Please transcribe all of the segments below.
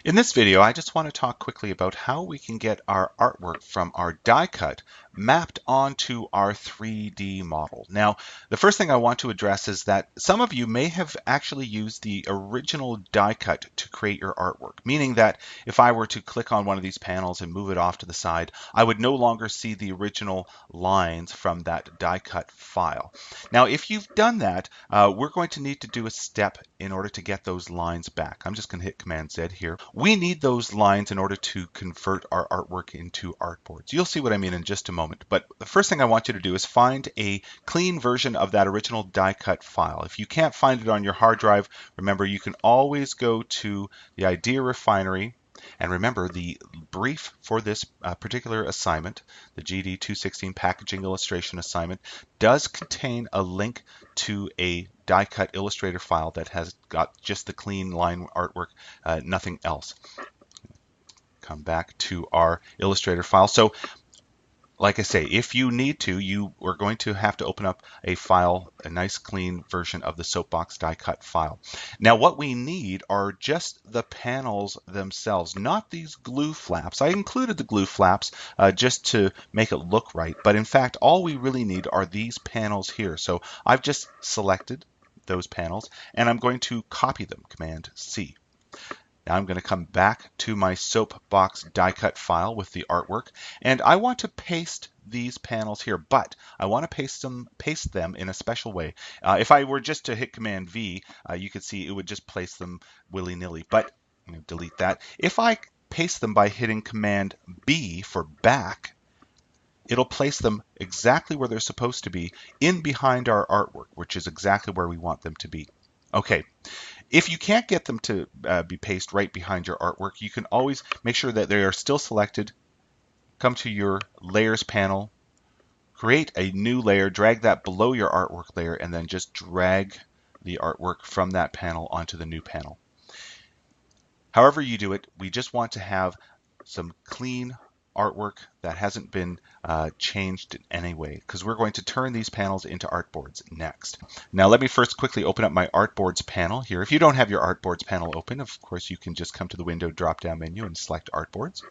In this video, I just want to talk quickly about how we can get our artwork from our die cut mapped onto our 3D model. Now, the first thing I want to address is that some of you may have actually used the original die cut to create your artwork, meaning that if I were to click on one of these panels and move it off to the side, I would no longer see the original lines from that die cut file. Now, if you've done that, we're going to need to do a step in order to get those lines back. I'm just going to hit Command Z here. We need those lines in order to convert our artwork into artboards. You'll see what I mean in just a moment. But the first thing I want you to do is find a clean version of that original die cut file. If you can't find it on your hard drive, remember you can always go to the Idea Refinery. And remember, the brief for this particular assignment, the GD 216 packaging illustration assignment, does contain a link to a die cut Illustrator file that has got just the clean line artwork, nothing else. Come back to our Illustrator file. So like I say, if you need to, you are going to have to open up a file, a nice clean version of the Soapbox die cut file. Now what we need are just the panels themselves, not these glue flaps. I included the glue flaps just to make it look right, but in fact all we really need are these panels here. So I've just selected those panels and I'm going to copy them, Command C. Now I'm going to come back to my Soapbox die cut file with the artwork, and I want to paste these panels here, but I want to paste them in a special way. If I were just to hit Command V, you could see it would just place them willy-nilly, but delete that. If I paste them by hitting Command B for back, it'll place them exactly where they're supposed to be in behind our artwork, which is exactly where we want them to be. Okay, if you can't get them to be pasted right behind your artwork, you can always make sure that they are still selected. Come to your layers panel, create a new layer, drag that below your artwork layer, and then just drag the artwork from that panel onto the new panel. However you do it, we just want to have some clean artwork that hasn't been changed in any way, because we're going to turn these panels into artboards next. Now let me first quickly open up my artboards panel here. If you don't have your artboards panel open, of course you can just come to the window drop-down menu and select artboards.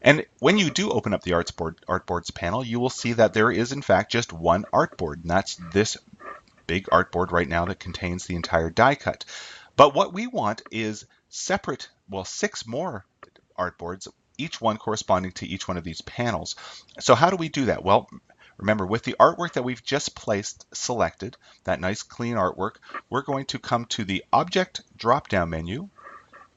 And when you do open up the artboards panel, you will see that there is in fact just one artboard, and that's this big artboard right now that contains the entire die cut. But what we want is separate, well, 6 more artboards, each one corresponding to each one of these panels. So how do we do that? Well, remember, with the artwork that we've just placed selected, that nice clean artwork, we're going to come to the Object drop-down menu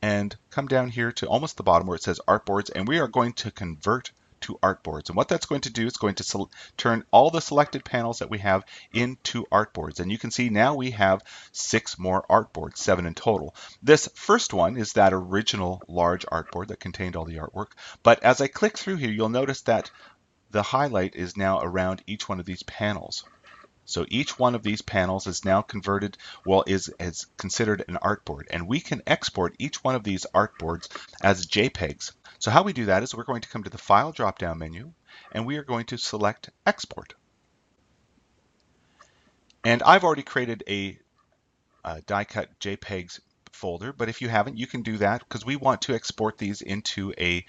and come down here to almost the bottom where it says Artboards, and we are going to convert to artboards. And what that's going to do is going to turn all the selected panels that we have into artboards. And you can see now we have 6 more artboards, 7 in total. This first one is that original large artboard that contained all the artwork. But as I click through here, you'll notice that the highlight is now around each one of these panels. So each one of these panels is now converted, well, is considered an artboard. And we can export each one of these artboards as JPEGs. So how we do that is we're going to come to the File drop-down menu, and we are going to select Export. And I've already created a die-cut JPEGs folder, but if you haven't, you can do that because we want to export these into a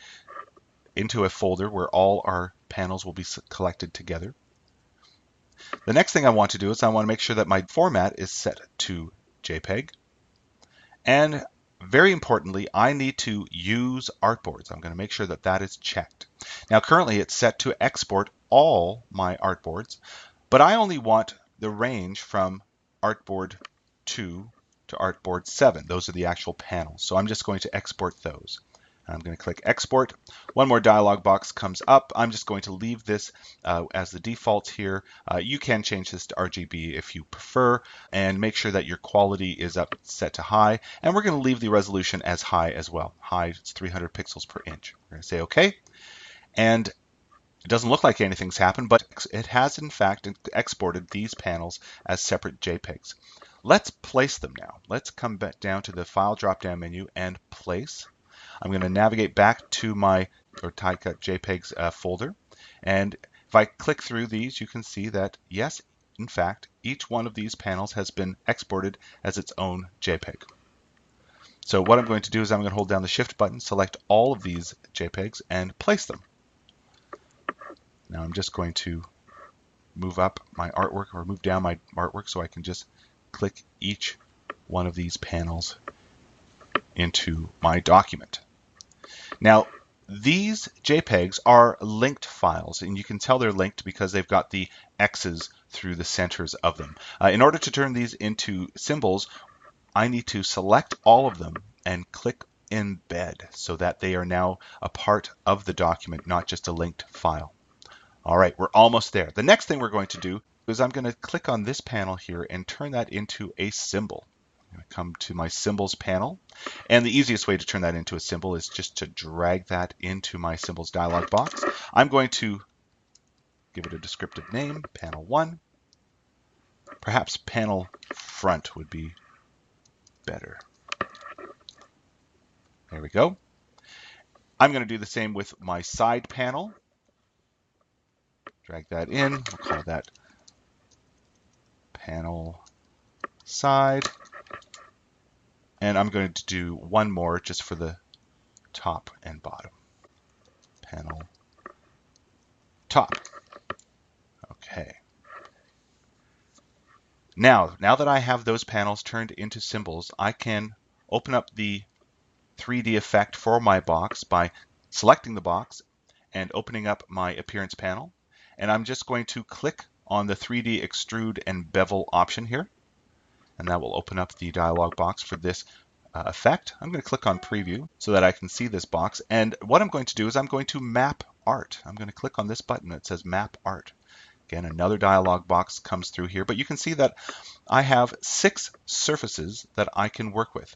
folder where all our panels will be collected together. The next thing I want to do is I want to make sure that my format is set to JPEG. And very importantly, I need to use artboards. I'm going to make sure that that is checked. Now currently it's set to export all my artboards, but I only want the range from artboard 2 to artboard 7. Those are the actual panels. So I'm just going to export those. I'm going to click Export. One more dialog box comes up. I'm just going to leave this as the default here. You can change this to RGB if you prefer, and make sure that your quality is set to high. And we're going to leave the resolution as high as well. High is 300 pixels per inch. We're going to say OK. And it doesn't look like anything's happened, but it has in fact exported these panels as separate JPEGs. Let's place them now. Let's come back down to the File drop-down menu and Place. I'm going to navigate back to my die cut JPEGs folder, and if I click through these, you can see that yes, in fact, each one of these panels has been exported as its own JPEG. So what I'm going to do is I'm going to hold down the Shift button, select all of these JPEGs, and place them. Now I'm just going to move up my artwork or move down my artwork so I can just click each one of these panels into my document. Now, these JPEGs are linked files, and you can tell they're linked because they've got the X's through the centers of them. In order to turn these into symbols, I need to select all of them and click Embed so that they are now a part of the document, not just a linked file. All right, we're almost there. The next thing we're going to do is I'm going to click on this panel here and turn that into a symbol. I'm going to come to my symbols panel, and the easiest way to turn that into a symbol is just to drag that into my symbols dialog box. I'm going to give it a descriptive name, panel 1. Perhaps panel front would be better. There we go. I'm going to do the same with my side panel. Drag that in. We'll call that panel side. And I'm going to do one more just for the top and bottom. Panel top. Okay. Now that I have those panels turned into symbols, I can open up the 3D effect for my box by selecting the box and opening up my appearance panel. And I'm just going to click on the 3D extrude and bevel option here. And that will open up the dialog box for this effect. I'm going to click on preview so that I can see this box. And what I'm going to do is I'm going to map art. I'm going to click on this button that says map art. Again, another dialog box comes through here, but you can see that I have 6 surfaces that I can work with.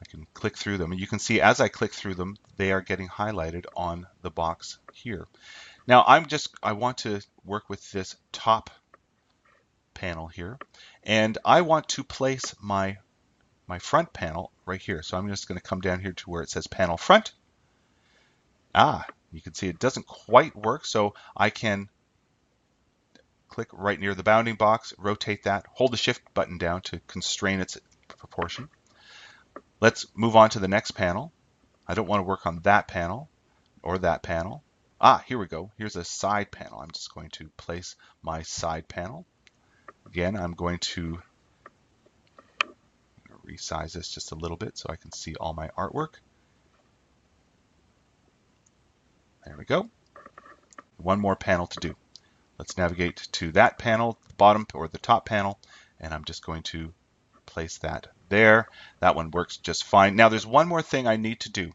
I can click through them, and you can see as I click through them, they are getting highlighted on the box here. Now I want to work with this top panel here, and I want to place my front panel right here. So I'm just going to come down here to where it says panel front. You can see it doesn't quite work, so I can click right near the bounding box, rotate that, hold the Shift button down to constrain its proportion. Let's move on to the next panel. I don't want to work on that panel or that panel. Here we go. Here's a side panel. I'm just going to place my side panel. Again, I'm going to resize this just a little bit so I can see all my artwork. There we go. One more panel to do. Let's navigate to that panel, the bottom or the top panel, and I'm just going to place that there. That one works just fine. Now there's one more thing I need to do.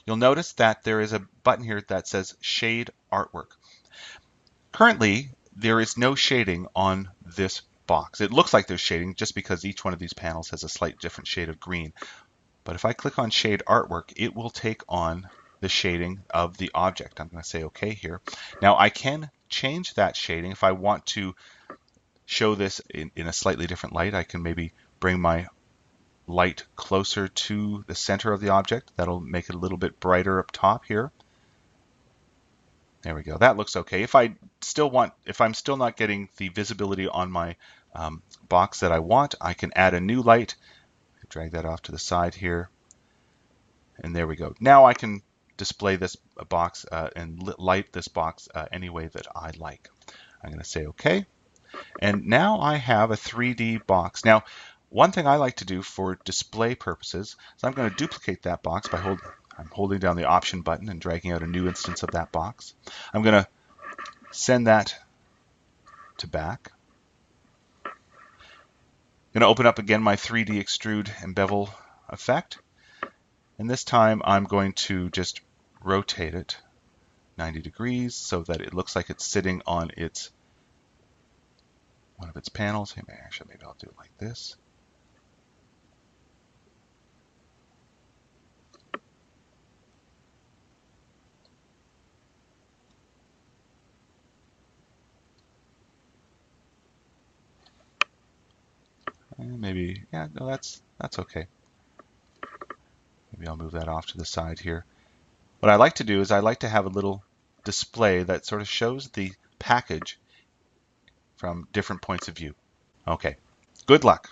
You'll notice that there is a button here that says Shade Artwork. Currently, there is no shading on this box. It looks like there's shading just because each one of these panels has a slight different shade of green. But if I click on Shade Artwork, it will take on the shading of the object. I'm going to say OK here. Now I can change that shading. If I want to show this in a slightly different light, I can maybe bring my light closer to the center of the object. That'll make it a little bit brighter up top here. There we go. That looks okay. If I'm still not getting the visibility on my box that I want, I can add a new light. Drag that off to the side here. And there we go. Now I can display this box and light this box any way that I like. I'm going to say OK. And now I have a 3D box. Now, one thing I like to do for display purposes is I'm going to duplicate that box by holding down the Option button and dragging out a new instance of that box. I'm going to send that to back. I'm going to open up again my 3D extrude and bevel effect. And this time I'm going to just rotate it 90 degrees so that it looks like it's sitting on one of its panels. Hey, maybe I'll do it like this. And maybe, yeah, no, that's okay. Maybe I'll move that off to the side here. What I like to do is I like to have a little display that sort of shows the package from different points of view. Okay, good luck.